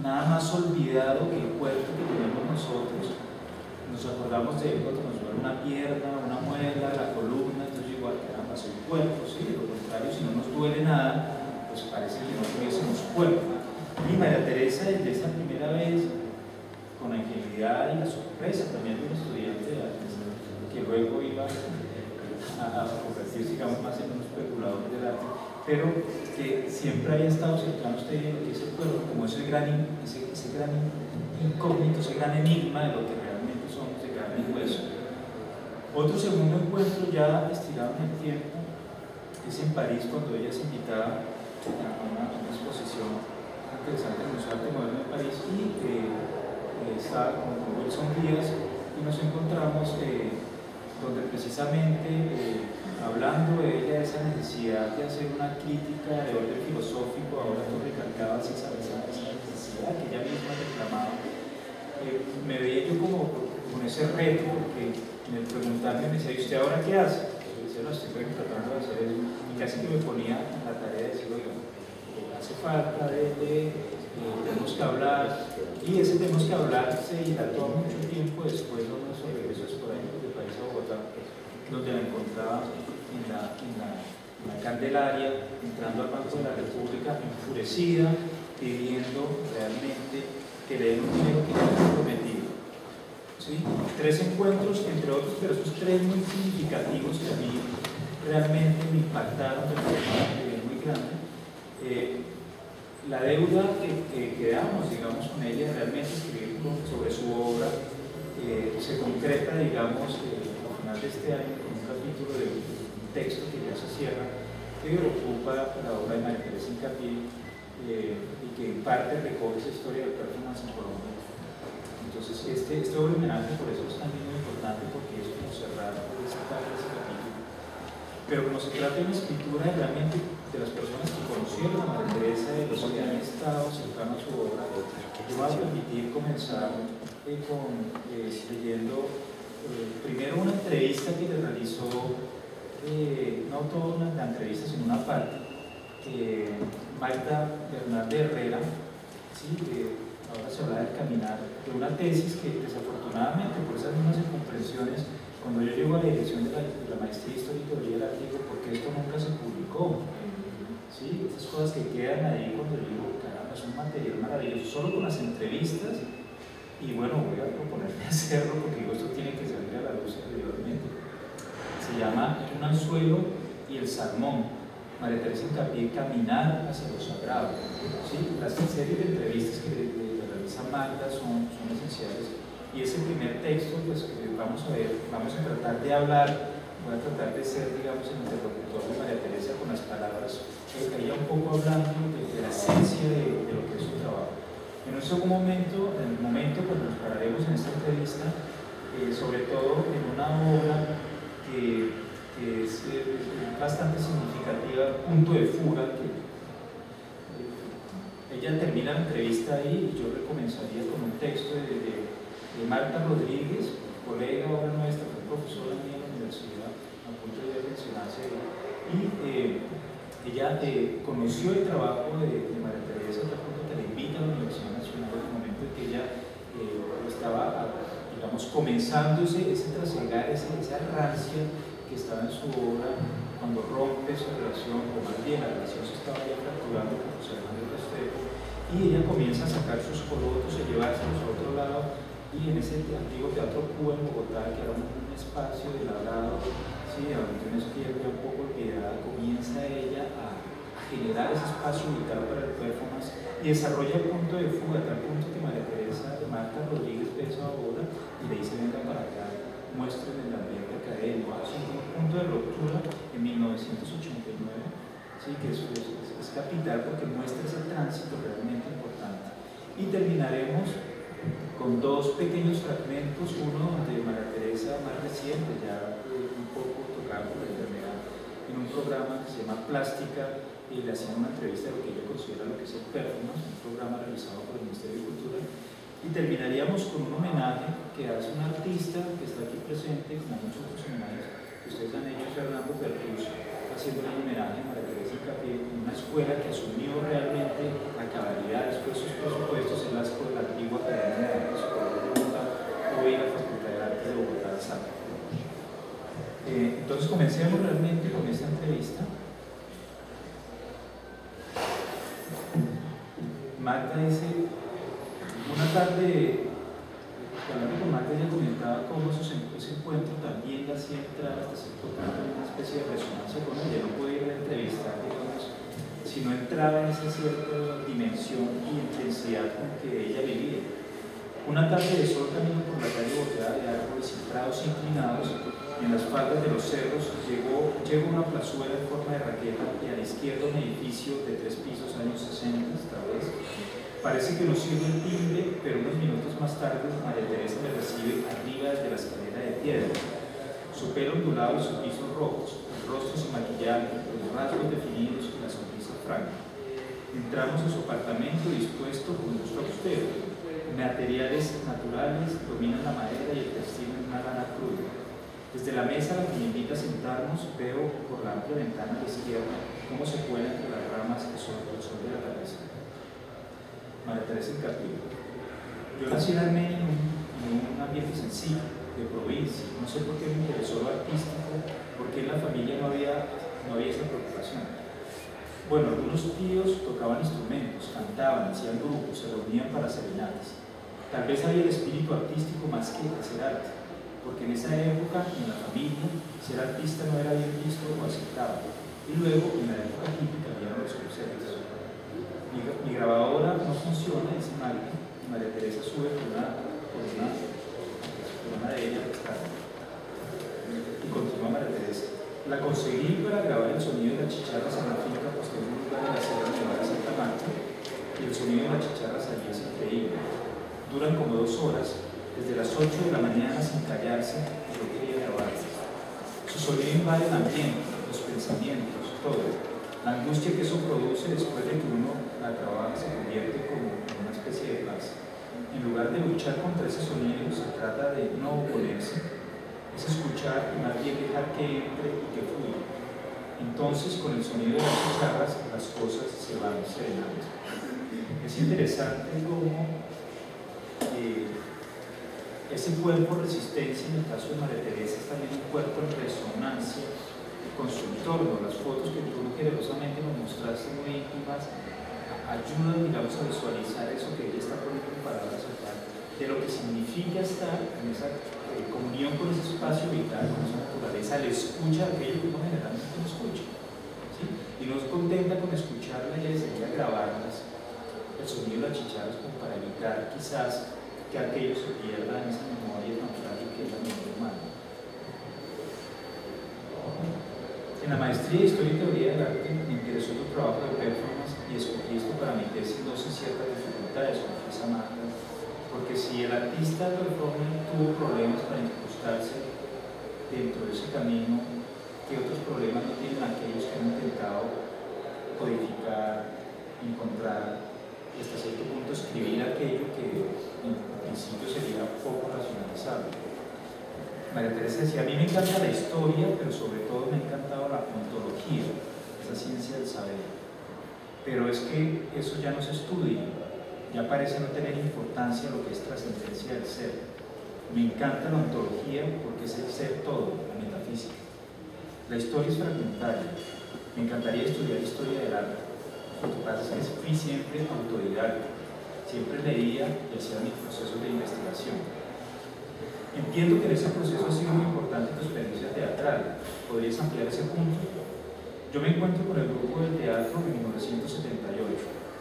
nada más olvidado que el cuerpo que tenemos nosotros. Nos acordamos de cuando nos duele una pierna, una muela, la columna, entonces igual, caramba, soy cuerpo, sí, de lo contrario, si no nos duele nada, pues parece que no tuviésemos cuerpo. Y María Teresa, desde esa primera vez, con la ingenuidad y la sorpresa también de un estudiante de artes, que luego iba a convertirse, digamos, más en un especulador del arte, pero que siempre haya estado cercano a usted en lo que es el cuerpo, como ese gran incógnito, ese gran enigma de lo que realmente somos de carne y hueso. Otro segundo encuentro ya estirado en el tiempo es en París, cuando ella es invitada a una exposición interesante en el Museo de Arte Moderno de París, y está con Wilson Díaz, y nos encontramos donde precisamente hablando ella de esa necesidad de hacer una crítica de orden filosófico, ahora tú recalcabas esa necesidad que ella misma reclamaba, me veía yo como con ese reto, porque en el preguntarme me decía, ¿y usted ahora qué hace? Yo decía, no, estoy tratando de hacer eso, y casi que me ponía la tarea de decir, oiga, hace falta tenemos que hablar, y ese tenemos que hablar se dilató mucho tiempo después de nuestro regreso esporádico de París a Bogotá, donde la encontraba en la Candelaria, entrando al Banco de la República, enfurecida, pidiendo realmente que le den un dinero que ya había prometido. ¿Sí? 3 encuentros, entre otros, pero esos 3 muy significativos que a mí realmente me impactaron de forma muy grande. La deuda que quedamos, digamos, con ella, realmente escribir sobre su obra, se concreta, digamos, al final de este año con un capítulo de un texto que ya se cierra, que ocupa la obra de María Teresa Hincapié, y que en parte recoge esa historia del performance en Colombia. Entonces, este doble homenaje por eso es también muy importante, porque es como cerrar esa parte de ese capítulo. Pero como se trata de una escritura realmente de las personas que conocieron a María Teresa, de los que han estado cercanos a su obra, yo me voy a permitir comenzar leyendo primero una entrevista que le realizó, no toda la entrevista, sino una parte, Magda Bernal Herrera, ¿sí? Ahora se habla del caminar, de una tesis que desafortunadamente por esas mismas incomprensiones, cuando yo llego a la dirección de la maestría histórica de arte, digo, ¿por qué esto nunca se publicó? ¿Sí? Esas cosas que quedan ahí cuando yo digo, caramba, es un material maravilloso, solo con las entrevistas, y bueno, voy a proponerme hacerlo porque digo, esto tiene que salir a la luz anteriormente. Se llama Un anzuelo y el salmón, María Teresa Hincapié, caminar hacia lo sagrado. ¿Sí? Las series de entrevistas que realiza Magda son esenciales, y ese primer texto, pues vamos a tratar de hablar, voy a tratar de ser, digamos, el interlocutor de María Teresa con las palabras, ella un poco hablando de la esencia de lo que es su trabajo. En un segundo momento, en el momento cuando nos pararemos en esta entrevista, sobre todo en una obra que es bastante significativa, Punto de Fuga, que ella termina la entrevista ahí, y yo recomenzaría con un texto de Marta Rodríguez, colega ahora nuestra, fue profesora mía en la universidad, a punto de mencionarse, y ella conoció el trabajo de María Teresa, hasta el punto que la invita a la Universidad Nacional en el momento en que ella estaba, digamos, comenzando ese trasegar, esa rancia que estaba en su obra, cuando rompe su relación, o más bien la relación se estaba ya fracturando con José Manuel Restrepo, y ella comienza a sacar sus colotos, a llevárselos a otro lado, y en ese antiguo Teatro Cuba en Bogotá, que era un espacio de labrado, ¿sí? Donde una izquierda un poco olvidada, comienza ella a generar ese espacio vital para el performance, y desarrolla el punto de fuga, a tal punto que María Teresa de Marta Rodríguez ve esa obra y le dice, venga para acá, muestren el ambiente académico. Es un punto de ruptura en 1989, ¿sí? Que es capital, porque muestra ese tránsito realmente importante. Y terminaremos con 2 pequeños fragmentos, uno donde María Teresa, más reciente, ya un poco tocando la enfermedad, en un programa que se llama Plástica, y le hacían una entrevista de lo que ella considera lo que es el performance, un programa realizado por el Ministerio de Cultura, y terminaríamos con un homenaje que hace un artista que está aquí presente, como muchos otros homenajes que ustedes han hecho, Fernando Pertus, haciendo un homenaje a María Teresa Hincapié, en una escuela que asumió realmente la cabalidad después de sus presupuestos, en la Magda dice, una tarde, hablando con Magda, ella comentaba cómo ese encuentro también la hacía entrar hasta cierto punto en una especie de resonancia con ella. No podía ir a entrevistar, digamos, si no entraba en esa cierta dimensión y intensidad con que ella vivía. Una tarde de sol camino por la calle bordeada de árboles y prados inclinados, en las faldas de los cerros llegó una plazuela en forma de raqueta y a la izquierda un edificio de 3 pisos, años 60, esta vez. Parece que no sirve el timbre, pero unos minutos más tarde María Teresa me recibe arriba desde la escalera de piedra. Su pelo ondulado y sus pisos rojos, el rostro sin maquillaje, los rasgos definidos y la sonrisa franca. Entramos a su apartamento dispuesto con gusto austero. Materiales naturales dominan la madera y el textil en una lana cruda. Desde la mesa a la que me invita a sentarnos, veo por la amplia ventana a la izquierda cómo se cuelan entre las ramas que son el sol de la cabeza. María Teresa en capítulo. Yo nací en Armenia en un ambiente sencillo, de provincia. No sé por qué me interesó lo artístico, porque en la familia no había esa preocupación. Bueno, algunos tíos tocaban instrumentos, cantaban, hacían grupos, se reunían para serenatas. Tal vez había el espíritu artístico más que hacer arte, porque en esa época, en la familia, ser artista no era bien visto o aceptado. Y luego, en la época típica, había los concertos. Mi grabadora no funciona, dice Magda, y María Teresa sube por una de ellas. Y continúa María Teresa. La conseguí para grabar el sonido de las chicharras en la finca, pues que es un lugar de la Sierra Nevada de Santa Marta, y el sonido de las chicharras allí es increíble. Duran como 2 horas, desde las 8 de la mañana sin callarse, y yo quería grabarlas. Su sonido invade el ambiente, los pensamientos, todo. La angustia que eso produce después de que uno la trabaja se convierte como en una especie de plaza. En lugar de luchar contra ese sonido, se trata de no oponerse, es escuchar y más bien dejar que entre y que fluya. Entonces, con el sonido de las chicharras, las cosas se van serenando. Es interesante cómo ese cuerpo resistencia, en el caso de María Teresa, es también un cuerpo en resonancia con su entorno. Las fotos que tú generosamente nos mostraste muy íntimas ayudan, digamos, a visualizar eso que ella está poniendo en palabras acá, de lo que significa estar en esa comunión con ese espacio vital, con esa naturaleza, le escucha aquello que uno generalmente no escucha, ¿sí? Y no se contenta con escucharla, ella desearía grabarlas, el sonido de las chicharras, como para evitar quizás que aquello se pierda en esa memoria tan frágil que es la memoria humana. En la maestría de Historia y Teoría del Arte me interesó tu trabajo de performance y escogí esto para mi tesis, no sé ciertas dificultades, confiesa Magda, porque si el artista del performance tuvo problemas para incrustarse dentro de ese camino, ¿qué otros problemas no tienen aquellos que han intentado codificar, encontrar y hasta cierto punto escribir aquello que en principio sería poco racionalizable? María Teresa decía, a mí me encanta la historia, pero sobre todo me ha encantado la ontología, esa ciencia del saber. Pero es que eso ya no se estudia, ya parece no tener importancia lo que es trascendencia del ser. Me encanta la ontología porque es el ser todo, la metafísica. La historia es fragmentaria. Me encantaría estudiar historia del arte. Lo que pasa es que fui siempre autodidacta, siempre leía y hacía mis procesos de investigación. Entiendo que en ese proceso ha sido muy importante tu experiencia teatral. ¿Podrías ampliar ese punto? Yo me encuentro con el grupo del teatro en 1978.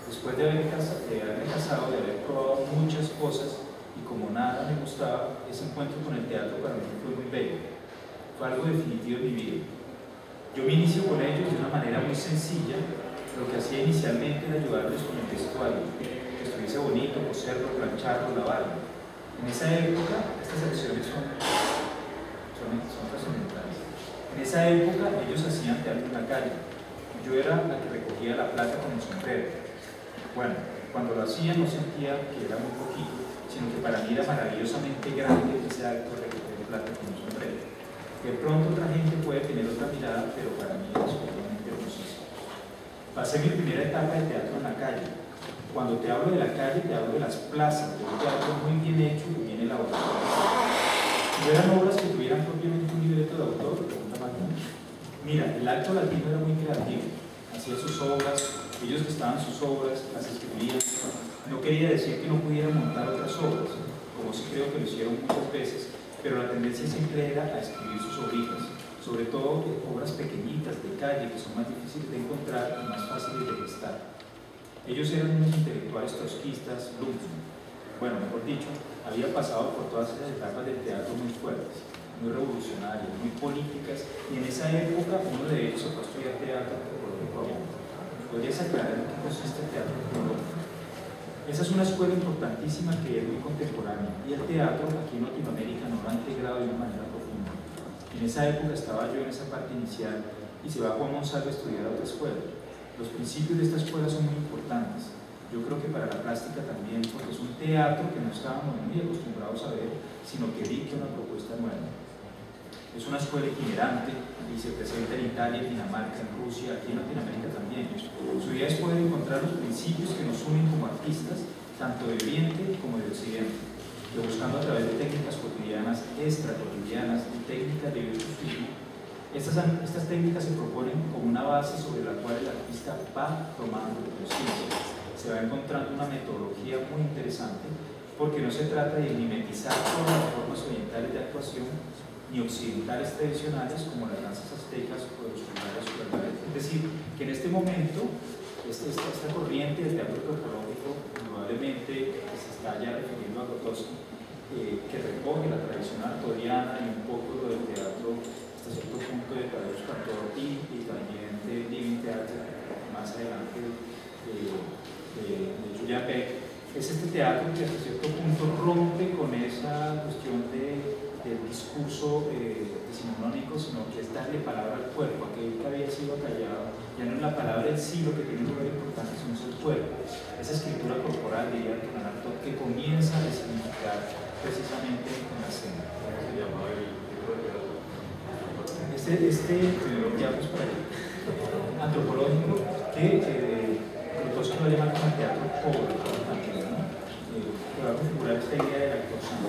Después de haberme casado, de haber probado muchas cosas y como nada me gustaba, ese encuentro con el teatro para mí fue muy bello. Fue algo definitivo en mi vida. Yo me inicio con ellos de una manera muy sencilla. Lo que hacía inicialmente era ayudarles con el vestuario, que estuviese bonito, coserlo, plancharlo, lavarlo. En esa época, estas acciones son trascendentales. En esa época, ellos hacían teatro en la calle. Yo era la que recogía la plata con el sombrero. Bueno, cuando lo hacía no sentía que era muy poquito, sino que para mí era maravillosamente grande ese acto de recoger plata con un sombrero. De pronto otra gente puede tener otra mirada, pero para mí es totalmente hermosísimo. Pasé mi primera etapa de teatro en la calle. Cuando te hablo de la calle, te hablo de las plazas, de un teatro muy bien hecho y bien elaborado. ¿No eran obras que tuvieran propiamente un libreto de autor? Pregunta Magda. Mira, el acto latino era muy creativo. Hacía sus obras, ellos estaban sus obras, las escribían, No quería decir que no pudiera montar otras obras, como sí creo que lo hicieron muchas veces, pero la tendencia siempre era a escribir sus obritas, sobre todo obras pequeñitas de calle que son más difíciles de encontrar y más fáciles de gestar. Ellos eran unos intelectuales trotskistas, bueno, mejor dicho, había pasado por todas esas etapas del teatro muy fuertes, muy revolucionarias, muy políticas, y en esa época uno de ellos se fue a estudiar teatro antropológico. ¿Podrías aclarar en qué consiste el teatro antropológico? Esa es una escuela importantísima que es muy contemporánea, y el teatro aquí en Latinoamérica no lo ha integrado de una manera profunda. En esa época estaba yo en esa parte inicial y se va a Juan Monsalve a estudiar a otra escuela. Los principios de esta escuela son muy importantes. Yo creo que para la plástica también, porque es un teatro que no estábamos muy acostumbrados a ver, sino que dicta una propuesta nueva. Es una escuela itinerante y se presenta en Italia, en Dinamarca, en Rusia, aquí en Latinoamérica también. Su idea es poder encontrar los principios que nos unen como artistas, tanto de Oriente como de Occidente, que buscando a través de técnicas cotidianas, extracotidianas y técnicas de biocultivo. Estas técnicas se proponen como una base sobre la cual el artista va tomando los síntomas. Se va encontrando una metodología muy interesante, porque no se trata de mimetizar todas las formas orientales de actuación ni occidentales tradicionales como las danzas aztecas o los lugares orientales. Es decir, que en este momento esta corriente del teatro antropológico probablemente se está ya refiriendo a Grotowski, que recoge la tradición artoriana y un poco lo del teatro hasta cierto punto de Tadeusz Kantor y también de Living Theatre, más adelante de Julian Beck. Es este teatro que hasta cierto punto rompe con esa cuestión del discurso decimonónico, sino que es darle palabra al cuerpo, aquel que había sido callado. Ya no es la palabra en sí lo que tiene un lugar importante, sino es el cuerpo. Esa escritura corporal, diría Tonanato, que comienza a significar precisamente en la escena. ¿Cómo se llamaba el tipo de teatro? Ya pues para allá, antropológico, que Grotowski lo llama como teatro pobre también, ¿no? Que va a configurar esta idea de la actuación.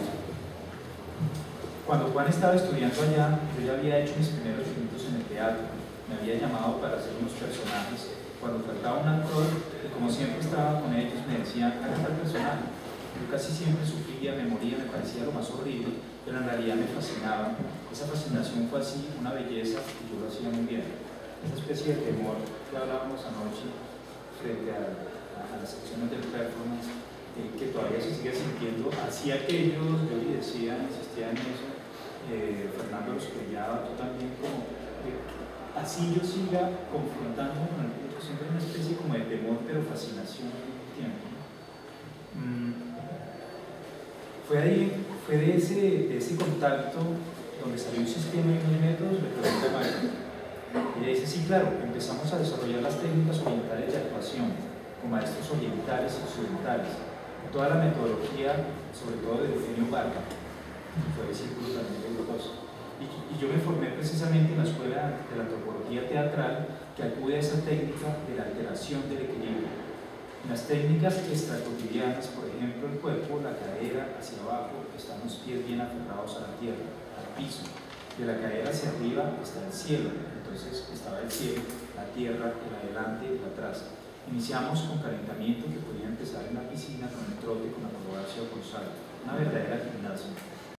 Cuando Juan estaba estudiando allá, yo ya había hecho mis primeros minutos en el teatro, me había llamado para hacer unos personajes. Cuando faltaba un actor, y como siempre estaba con ellos, me decían, haga tal personaje. Yo casi siempre sufría, me moría, me parecía lo más horrible, pero en realidad me fascinaba. Esa fascinación fue así, una belleza, y yo lo hacía muy bien. Esa especie de temor que hablábamos anoche frente a las secciones del performance, que todavía se sigue sintiendo, hacía que ellos, yo le decía, insistía en eso, Fernando los creyaba, tú también, como así yo siga confrontando con el público, siempre una especie como de temor, pero fascinación al mismo tiempo. Fue de ese contacto donde salió un sistema y unos métodos, me pregunta Mario. Ella dice, sí, claro, empezamos a desarrollar las técnicas orientales de actuación, con maestros orientales y occidentales. Toda la metodología, sobre todo de Eugenio Barba, que fue discípulo también de Grotowski. Y yo me formé precisamente en la escuela de la antropología teatral, que acude a esa técnica de la alteración del equilibrio. En las técnicas extracotidianas, por ejemplo, el cuerpo, la cadera hacia abajo, están los pies bien aferrados a la tierra, al piso. De la cadera hacia arriba está el cielo, entonces estaba el cielo, la tierra, el adelante y el atrás. Iniciamos con calentamiento que podía empezar en la piscina, con el trote, con la acrobacia o con salto, una verdadera gimnasia.